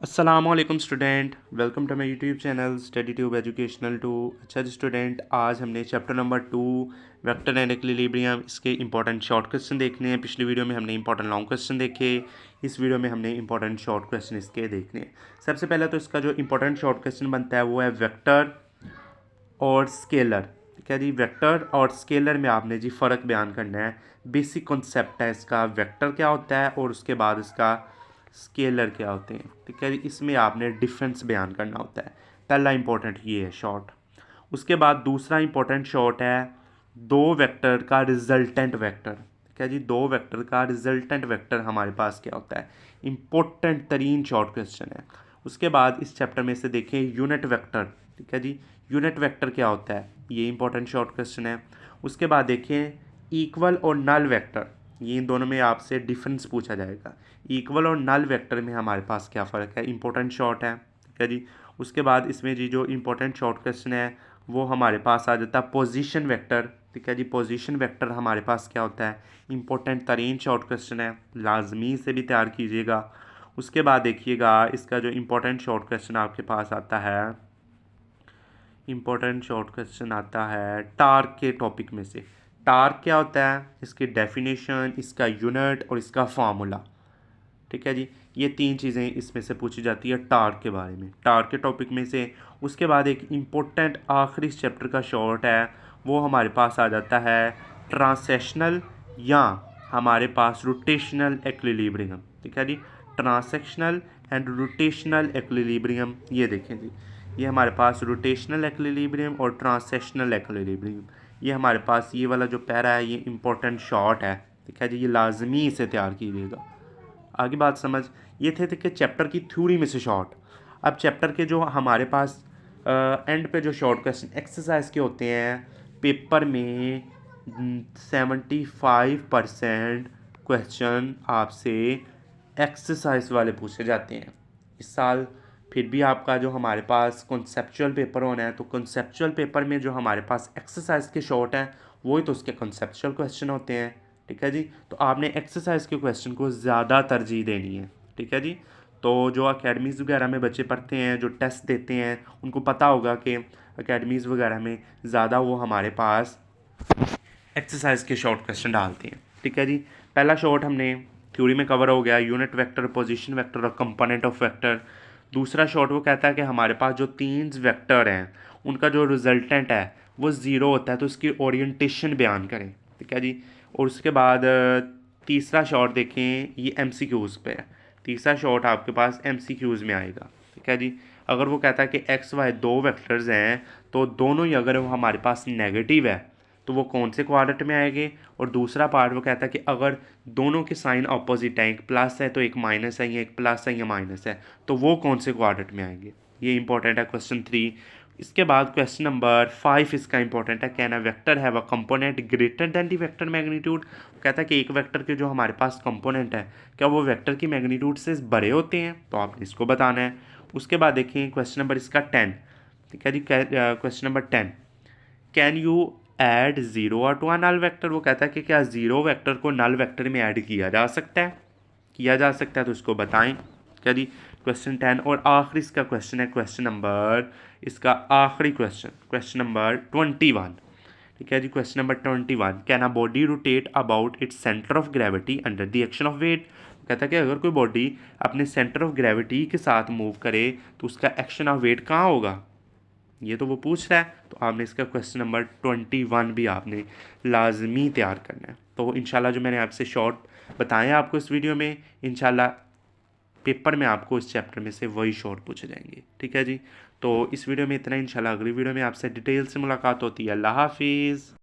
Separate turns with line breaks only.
अस्सलामुअलैकुम student, welcome to my YouTube channel study tube educational two. अच्छा जी student, आज हमने chapter number 2 vector and equilibrium इसके इंपॉर्टेंट शॉर्ट क्वेश्चन देखने हैं। पिछली वीडियो में हमने इंपॉर्टेंट लॉन्ग क्वेश्चन देखे, इस वीडियो में हमने इंपॉर्टेंट शॉर्ट क्वेश्चन इसके देखने हैं। सबसे पहले तो इसका जो इंपॉर्टेंट शॉर्ट क्वेश्चन बनता है वो है वेक्टर और स्केलर। ठीक है जी, वेक्टर और स्केलर में आपने जी फ़र्क बयान करना है। बेसिक कॉन्सेप्ट है इसका, वेक्टर क्या होता है और उसके बाद इसका स्केलर क्या होते हैं। ठीक है जी, इसमें आपने डिफरेंस बयान करना होता है। पहला इंपॉर्टेंट ये है शॉर्ट। उसके बाद दूसरा इंपॉर्टेंट शॉर्ट है दो वेक्टर का रिजल्टेंट वेक्टर। ठीक है जी, दो वेक्टर का रिजल्टेंट वेक्टर हमारे पास क्या होता है। इंपॉर्टेंट तरीन शॉर्ट क्वेश्चन है। उसके बाद इस चैप्टर में से देखें यूनिट वेक्टर। ठीक है जी, यूनिट वेक्टर क्या होता है, ये इंपॉर्टेंट शॉर्ट क्वेश्चन है। उसके बाद देखें इक्वल और नल वेक्टर, ये इन दोनों में आपसे डिफरेंस पूछा जाएगा। इक्वल और नल वेक्टर में हमारे पास क्या फ़र्क है, इंपॉर्टेंट शॉर्ट है। ठीक है जी, उसके बाद इसमें जी जो इंपॉर्टेंट शॉर्ट क्वेश्चन है वो हमारे पास आ जाता है पोजीशन वेक्टर। ठीक है जी, पोजीशन वेक्टर हमारे पास क्या होता है, इंपॉर्टेंट तरीन शॉर्ट क्वेश्चन है, लाजमी से भी तैयार कीजिएगा। उसके बाद देखिएगा इसका जो इंपॉर्टेंट शॉर्ट क्वेश्चन आपके पास आता है, इंपॉर्टेंट शॉर्ट क्वेश्चन आता है टार्क के टॉपिक में से। टार्क क्या होता है, इसकी डेफिनेशन, इसका यूनिट और इसका फार्मूला। ठीक है जी, ये तीन चीज़ें इसमें से पूछी जाती है टार्क के बारे में, टार्क के टॉपिक में से। उसके बाद एक इम्पोर्टेंट आखिरी चैप्टर का शॉर्ट है, वो हमारे पास आ जाता है ट्रांसेक्शनल या हमारे पास रोटेशनल एक्विलिब्रियम। ठीक है जी, ट्रांसेक्शनल एंड रोटेशनल एक्विलिब्रियम। ये देखें जी, ये हमारे पास रोटेशनल एक्विलिब्रियम और ट्रांसेक्शनल एक्विलिब्रियम, ये हमारे पास ये वाला जो पैरा है ये इंपॉर्टेंट शॉर्ट है। ठीक है जी, ये लाजमी इसे तैयार कीजिएगा। आगे बात समझ, ये थे कि चैप्टर की थ्योरी में से शॉर्ट। अब चैप्टर के जो हमारे पास एंड पे जो शॉर्ट क्वेश्चन एक्सरसाइज के होते हैं, पेपर में 75% क्वेश्चन आपसे एक्सरसाइज वाले पूछे जाते हैं इस साल। फिर भी आपका जो हमारे पास कॉन्सेप्चुअल पेपर होना है, तो कॉन्सेप्चुअल पेपर में जो हमारे पास एक्सरसाइज के शॉर्ट हैं वही तो उसके कॉन्सेप्चुअल क्वेश्चन होते हैं। ठीक है जी, तो आपने एक्सरसाइज के क्वेश्चन को ज़्यादा तरजीह देनी है। ठीक है जी, तो जो अकेडमीज़ वगैरह में बच्चे पढ़ते हैं, जो टेस्ट देते हैं, उनको पता होगा कि अकेडमीज़ वगैरह में ज़्यादा वो हमारे पास एक्सरसाइज के शॉर्ट क्वेश्चन डालते हैं। ठीक है जी, पहला शॉर्ट हमने थ्योरी में कवर हो गया, यूनिट वेक्टर, पोजीशन वेक्टर और कंपोनेंट ऑफ वेक्टर। दूसरा शॉर्ट वो कहता है कि हमारे पास जो तीन वेक्टर हैं उनका जो रिजल्टेंट है वो ज़ीरो होता है, तो उसकी ओरिएंटेशन बयान करें। ठीक है जी, और उसके बाद तीसरा शॉर्ट देखें, ये MCQs पे है। तीसरा शॉर्ट आपके पास MCQs में आएगा। ठीक है जी, अगर वो कहता है कि XY दो वेक्टर्स हैं तो दोनों ही अगर वो हमारे पास नेगेटिव है तो वो कौन से क्वाड्रेंट में आएंगे। और दूसरा पार्ट वो कहता है कि अगर दोनों के साइन अपोजिट हैं, एक प्लस है तो एक माइनस है, या एक प्लस है या माइनस है, तो वो कौन से क्वाड्रेंट में आएंगे। ये इंपॉर्टेंट है क्वेश्चन 3। इसके बाद क्वेश्चन नंबर 5 इसका इंपॉर्टेंट है, can a vector have a component greater than the vector magnitude. कहता है कि एक वेक्टर के जो हमारे पास कंपोनेंट है क्या वो वेक्टर की मैग्नीट्यूड से बड़े होते हैं, तो आपने इसको बताना है। उसके बाद देखिए क्वेश्चन नंबर इसका 10। ठीक है जी, question number 10, can you add zero to a null vector. वो कहता है कि क्या ज़ीरो वेक्टर को नल वेक्टर में ऐड किया जा सकता है, किया जा सकता है, तो इसको बताएं। क्या जी, क्वेश्चन 10। और आखिरी इसका क्वेश्चन है, क्वेश्चन नंबर इसका आखिरी क्वेश्चन, क्वेश्चन नंबर 21। ठीक है जी, question number 21, can a body rotate about its centre of gravity under the action of weight. कहता है कि अगर कोई बॉडी अपने सेंटर ऑफ ग्रेविटी के साथ मूव करे तो उसका एक्शन ऑफ वेट कहाँ होगा, ये तो वो पूछ रहा है। तो आपने इसका क्वेश्चन नंबर 21 भी आपने लाजमी तैयार करना है। तो इंशाल्लाह जो मैंने आपसे शॉर्ट बताया आपको इस वीडियो में, इंशाल्लाह पेपर में आपको इस चैप्टर में से वही शॉर्ट पूछे जाएंगे। ठीक है जी, तो इस वीडियो में इतना, इंशाल्लाह अगली वीडियो में आपसे डिटेल से मुलाकात होती है। अल्लाह हाफिज़।